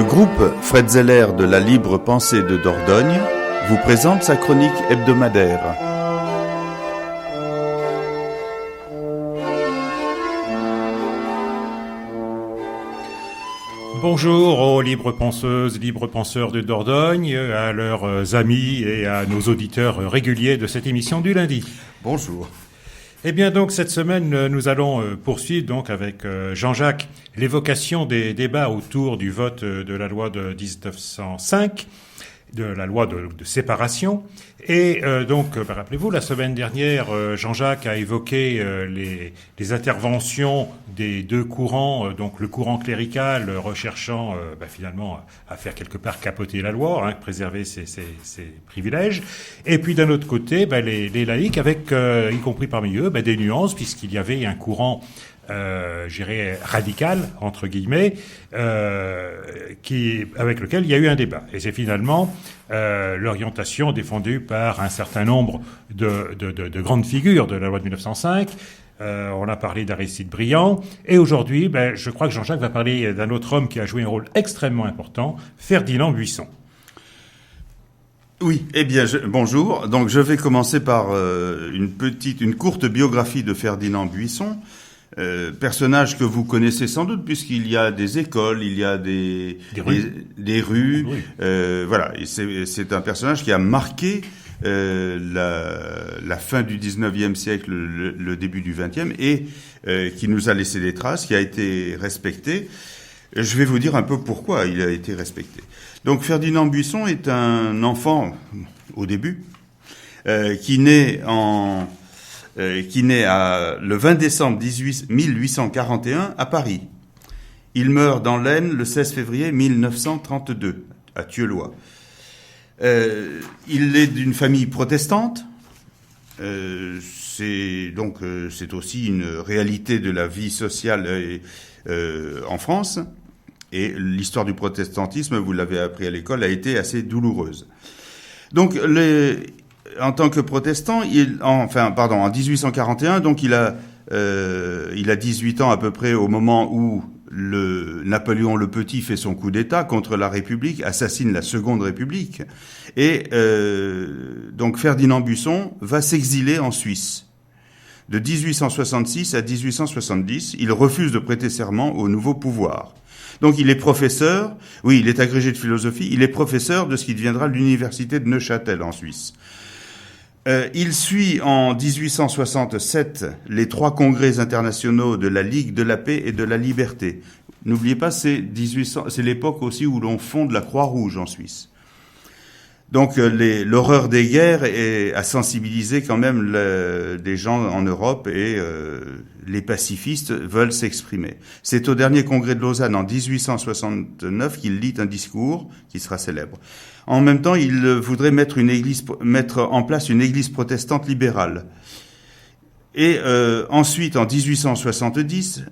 groupe Fred Zeller de la Libre Pensée de Dordogne vous présente sa chronique hebdomadaire. Bonjour aux libres penseuses, libres penseurs de Dordogne, à leurs amis et à nos auditeurs réguliers de cette émission du lundi. Bonjour. Eh bien donc cette semaine nous allons poursuivre donc avec Jean-Jacques l'évocation des débats autour du vote de la loi de 1905, de la loi de séparation. Et donc, rappelez-vous, la semaine dernière, Jean-Jacques a évoqué les interventions des deux courants, donc le courant clérical recherchant finalement à faire quelque part capoter la loi, préserver ses privilèges, et puis d'un autre côté, les laïcs avec, y compris parmi eux, des nuances, puisqu'il y avait un courant radical, entre guillemets, avec lequel il y a eu un débat. Et c'est finalement l'orientation défendue par un certain nombre de grandes figures de la loi de 1905. On a parlé d'Aristide Briand. Et aujourd'hui, je crois que Jean-Jacques va parler d'un autre homme qui a joué un rôle extrêmement important, Ferdinand Buisson. Oui, eh bien, bonjour. Donc, je vais commencer par une courte biographie de Ferdinand Buisson. Personnage que vous connaissez sans doute puisqu'il y a des écoles, il y a des rues. Oui. Voilà, et c'est un personnage qui a marqué la fin du 19e siècle, le début du 20e, et qui nous a laissé des traces, qui a été respecté. Je vais vous dire un peu pourquoi il a été respecté. Donc Ferdinand Buisson est un enfant, au début, qui naît le 20 décembre 1841 à Paris. Il meurt dans l'Aisne le 16 février 1932 à Thieulois. Il est d'une famille protestante. C'est aussi une réalité de la vie sociale en France. Et l'histoire du protestantisme, vous l'avez appris à l'école, a été assez douloureuse. Donc en tant que protestant, en 1841, donc il a 18 ans à peu près au moment où Napoléon le Petit fait son coup d'État contre la République, assassine la Seconde République, et donc Ferdinand Buisson va s'exiler en Suisse. De 1866 à 1870, il refuse de prêter serment au nouveau pouvoir. Donc il est professeur, il est agrégé de philosophie, il est professeur de ce qui deviendra l'université de Neuchâtel en Suisse. Il suit en 1867 les 3 congrès internationaux de la Ligue de la paix et de la liberté. N'oubliez pas, c'est l'époque aussi où l'on fonde la Croix-Rouge en Suisse. Donc l'horreur des guerres a sensibilisé quand même des gens en Europe et les pacifistes veulent s'exprimer. C'est au dernier congrès de Lausanne en 1869 qu'il lit un discours qui sera célèbre. En même temps, il voudrait mettre en place une église protestante libérale. Et ensuite, en 1870,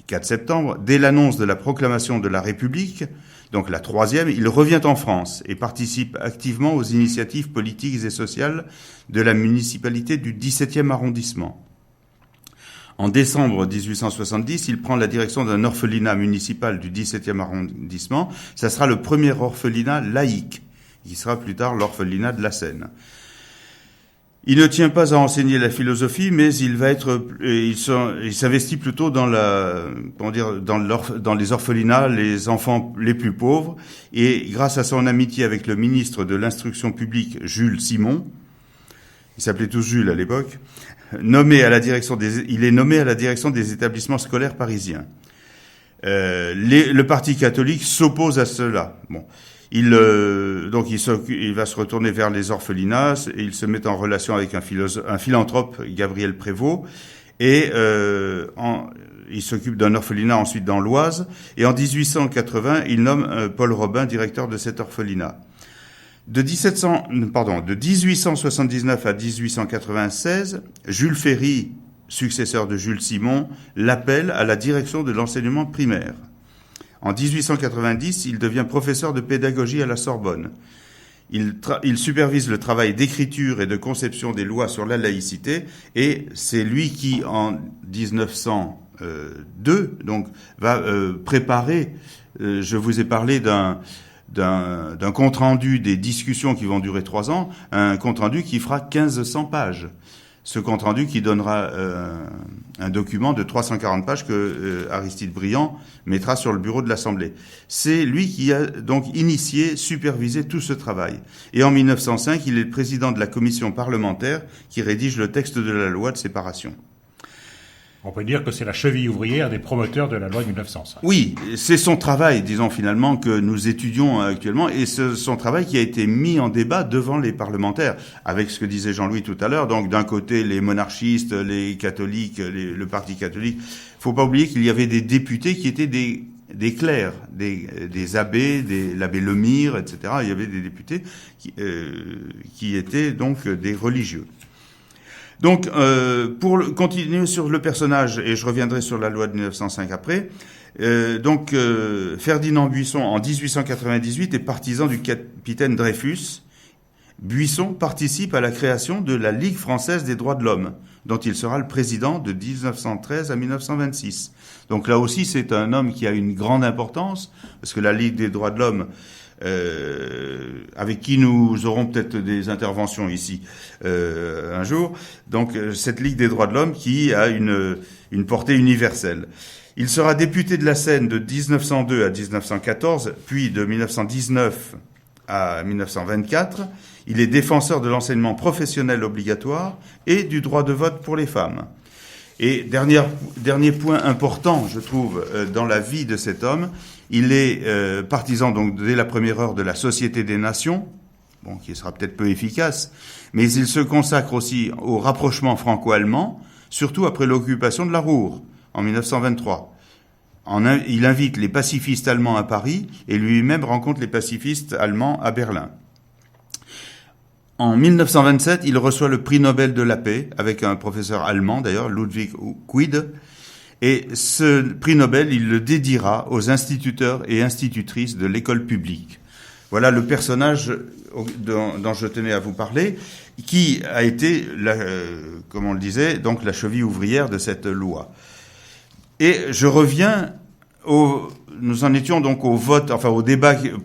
4 septembre, dès l'annonce de la proclamation de la République, donc la 3e, il revient en France et participe activement aux initiatives politiques et sociales de la municipalité du 17e arrondissement. En décembre 1870, il prend la direction d'un orphelinat municipal du 17e arrondissement. Ça sera le premier orphelinat laïque, qui sera plus tard l'orphelinat de la Seine. Il ne tient pas à enseigner la philosophie, mais il s'investit plutôt dans les orphelinats, les enfants les plus pauvres, et grâce à son amitié avec le ministre de l'Instruction publique, Jules Simon, il s'appelait tous Jules à l'époque, il est nommé à la direction des établissements scolaires parisiens. Le Parti catholique s'oppose à cela. Bon. Il va se retourner vers les orphelinats et il se met en relation avec un philanthrope, Gabriel Prévost, et il s'occupe d'un orphelinat ensuite dans l'Oise, et en 1880, il nomme Paul Robin directeur de cet orphelinat. De 1879 à 1896, Jules Ferry, successeur de Jules Simon, l'appelle à la direction de l'enseignement primaire. En 1890, il devient professeur de pédagogie à la Sorbonne. Il supervise le travail d'écriture et de conception des lois sur la laïcité, et c'est lui qui, en 1900, donc va préparer. Je vous ai parlé d'un compte-rendu des discussions qui vont durer 3 ans, un compte-rendu qui fera 1500 pages. Ce compte-rendu qui donnera un document de 340 pages que Aristide Briand mettra sur le bureau de l'Assemblée. C'est lui qui a donc initié, supervisé tout ce travail. Et en 1905, il est le président de la commission parlementaire qui rédige le texte de la loi de séparation. On peut dire que c'est la cheville ouvrière des promoteurs de la loi de 1905. Oui, c'est son travail, disons finalement, que nous étudions actuellement, et c'est son travail qui a été mis en débat devant les parlementaires, avec ce que disait Jean-Louis tout à l'heure. Donc d'un côté, les monarchistes, les catholiques, le parti catholique. Faut pas oublier qu'il y avait des députés qui étaient des clercs, des abbés, l'abbé Lemire, etc. Il y avait des députés qui étaient donc des religieux. Donc, pour continuer sur le personnage, et je reviendrai sur la loi de 1905 après, Ferdinand Buisson, en 1898, est partisan du capitaine Dreyfus. Buisson participe à la création de la Ligue française des droits de l'homme, dont il sera le président de 1913 à 1926. Donc là aussi, c'est un homme qui a une grande importance, parce que la Ligue des droits de l'homme, avec qui nous aurons peut-être des interventions ici un jour. Donc cette Ligue des droits de l'homme qui a une portée universelle. Il sera député de la Seine de 1902 à 1914, puis de 1919 à 1924. Il est défenseur de l'enseignement professionnel obligatoire et du droit de vote pour les femmes. Et dernier point important, je trouve, dans la vie de cet homme, il est partisan, donc, dès la première heure de la Société des Nations, bon, qui sera peut-être peu efficace, mais il se consacre aussi au rapprochement franco-allemand, surtout après l'occupation de la Ruhr, en 1923. Il invite les pacifistes allemands à Paris et lui-même rencontre les pacifistes allemands à Berlin. En 1927, il reçoit le prix Nobel de la paix avec un professeur allemand, d'ailleurs, Ludwig Quidde. Et ce prix Nobel, il le dédiera aux instituteurs et institutrices de l'école publique. Voilà le personnage dont je tenais à vous parler, qui a été, comme on le disait, donc la cheville ouvrière de cette loi. Et je reviens nous en étions donc au vote, enfin au débat, je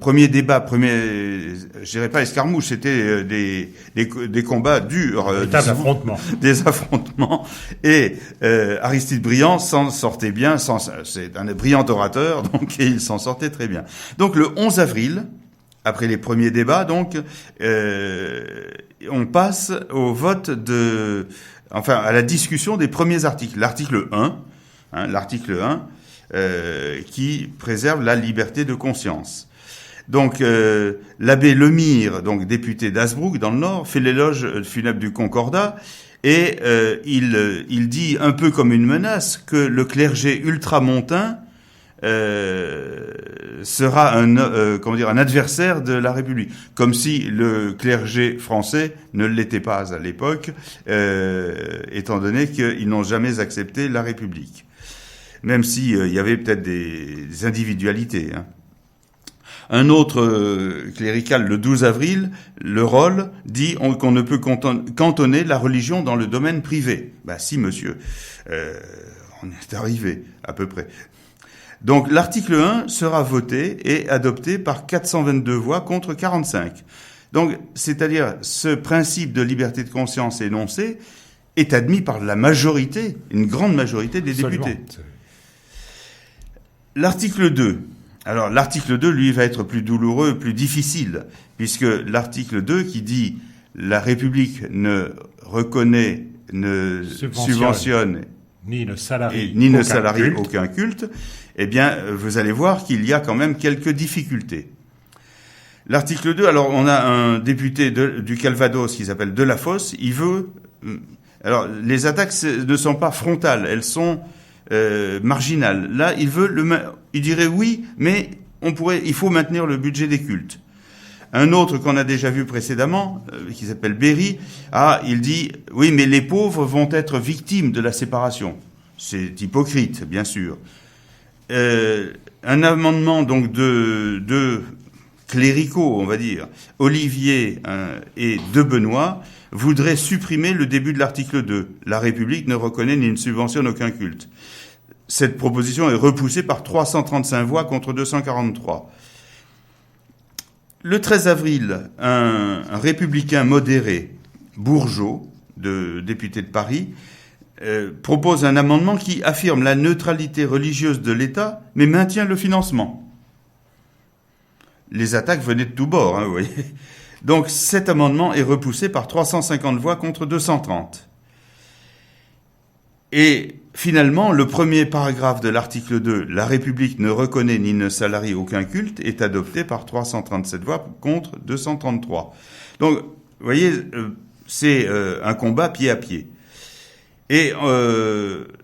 dirais pas escarmouche, c'était des combats durs, des affrontements. Et Aristide Briand s'en sortait bien, c'est un brillant orateur, donc et il s'en sortait très bien. Donc le 11 avril, après les premiers débats, donc on passe au vote à la discussion des premiers articles. L'article 1. Qui préserve la liberté de conscience. Donc, l'abbé Lemire, donc député d'Hasbrook dans le Nord, fait l'éloge funèbre du Concordat et il dit un peu comme une menace que le clergé ultramontain sera un adversaire de la République, comme si le clergé français ne l'était pas à l'époque, étant donné qu'ils n'ont jamais accepté la République. Même si y avait peut-être des individualités. Hein. Un autre clérical, le 12 avril, le Roll, dit qu'on ne peut cantonner la religion dans le domaine privé. Ben si, monsieur, on est arrivé, à peu près. Donc l'article 1 sera voté et adopté par 422 voix contre 45. Donc, c'est-à-dire, ce principe de liberté de conscience énoncé est admis par la majorité, une grande majorité des députés. L'article 2. Alors, l'article 2, lui, va être plus douloureux, plus difficile, puisque l'article 2 qui dit « La République ne reconnaît, ne subventionne ni ne salarie aucun culte », eh bien, vous allez voir qu'il y a quand même quelques difficultés. L'article 2, alors, on a un député du Calvados qui s'appelle Delafosse, il veut... Alors, les attaques ne sont pas frontales, elles sont... marginal. Là, il dirait oui, mais il faut maintenir le budget des cultes. Un autre qu'on a déjà vu précédemment, qui s'appelle Berry, il dit oui, mais les pauvres vont être victimes de la séparation. C'est hypocrite, bien sûr. Un amendement donc de cléricaux, on va dire, Olivier et de Benoît, voudrait supprimer le début de l'article 2. La République ne reconnaît ni ne subventionne aucun culte. cette proposition est repoussée par 335 voix contre 243. Le 13 avril, un républicain modéré, Bourgeot, député de Paris, propose un amendement qui affirme la neutralité religieuse de l'État, mais maintient le financement. Les attaques venaient de tous bords, vous voyez. Donc cet amendement est repoussé par 350 voix contre 230. Et finalement, le premier paragraphe de l'article 2, « La République ne reconnaît ni ne salarie aucun culte », est adopté par 337 voix contre 233. Donc, vous voyez, c'est un combat pied à pied. Et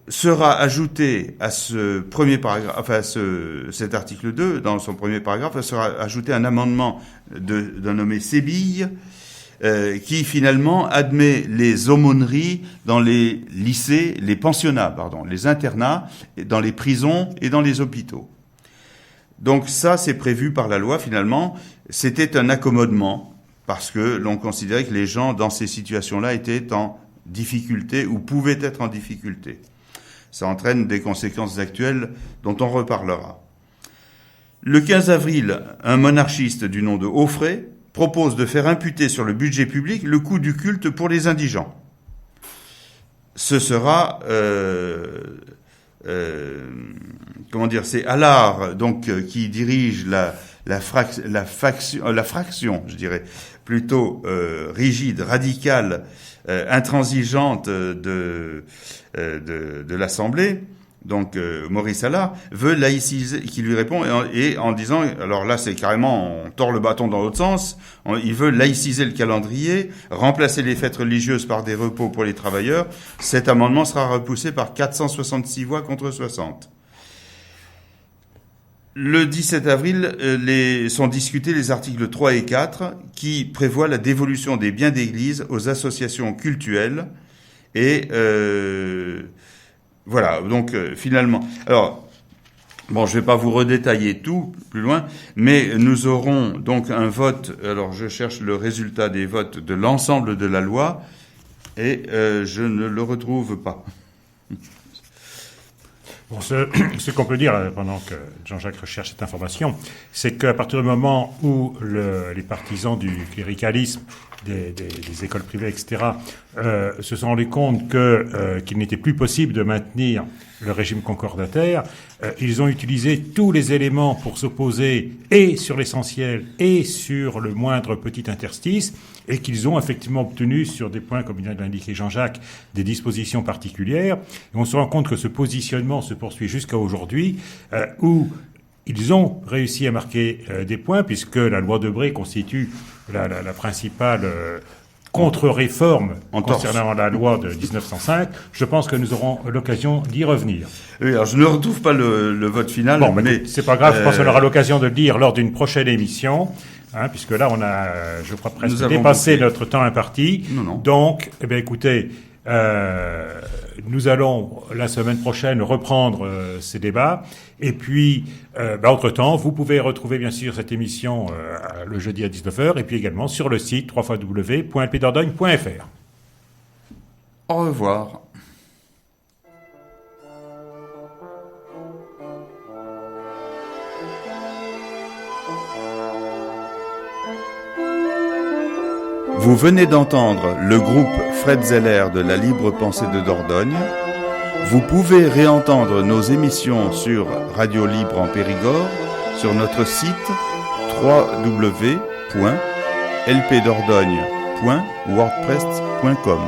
sera ajouté à ce premier paragraphe, enfin cet article 2, dans son premier paragraphe, sera ajouté un amendement d'un nommé Sébille, qui finalement admet les aumôneries dans les lycées, les pensionnats, les internats, dans les prisons et dans les hôpitaux. Donc ça, c'est prévu par la loi finalement. C'était un accommodement parce que l'on considérait que les gens dans ces situations-là étaient en difficulté ou pouvaient être en difficulté. Ça entraîne des conséquences actuelles dont on reparlera. Le 15 avril, un monarchiste du nom de Auffray propose de faire imputer sur le budget public le coût du culte pour les indigents. Ce sera, c'est Allard, donc, qui dirige la fraction, je dirais, plutôt rigide, radicale, intransigeante de l'Assemblée. Donc Maurice Allard veut laïciser, qui lui répond et en disant, alors là c'est carrément, on tord le bâton dans l'autre sens, il veut laïciser le calendrier, remplacer les fêtes religieuses par des repos pour les travailleurs. Cet amendement sera repoussé par 466 voix contre 60. Le 17 avril, sont discutés les articles 3 et 4 qui prévoient la dévolution des biens d'église aux associations cultuelles et voilà, donc finalement. Alors, bon, je vais pas vous redétailler tout plus loin, mais nous aurons donc un vote. Alors, je cherche le résultat des votes de l'ensemble de la loi et je ne le retrouve pas. Bon, ce qu'on peut dire pendant que Jean-Jacques recherche cette information, c'est qu'à partir du moment où les partisans du cléricalisme, des écoles privées, etc., se sont rendus compte qu'il n'était plus possible de maintenir le régime concordataire, ils ont utilisé tous les éléments pour s'opposer et sur l'essentiel et sur le moindre petit interstice, et qu'ils ont effectivement obtenu sur des points, comme vient de l'indiquer Jean-Jacques, des dispositions particulières. Et on se rend compte que ce positionnement se poursuit jusqu'à aujourd'hui, où ils ont réussi à marquer des points, puisque la loi Debré constitue la principale contre-réforme concernant la loi de 1905. Je pense que nous aurons l'occasion d'y revenir. Oui, alors je ne retrouve pas le vote final. Bon, mais c'est pas grave, je pense qu'on aura l'occasion de le dire lors d'une prochaine émission. Puisque là, on a, je crois, presque dépassé notre temps imparti. Non. Donc, eh bien, écoutez, nous allons, la semaine prochaine, reprendre ces débats. Et puis, entre-temps, vous pouvez retrouver, bien sûr, cette émission le jeudi à 19h, et puis également sur le site www.lpdordogne.fr. Au revoir. Vous venez d'entendre le groupe Fred Zeller de la Libre Pensée de Dordogne. Vous pouvez réentendre nos émissions sur Radio Libre en Périgord, sur notre site www.lpdordogne.wordpress.com.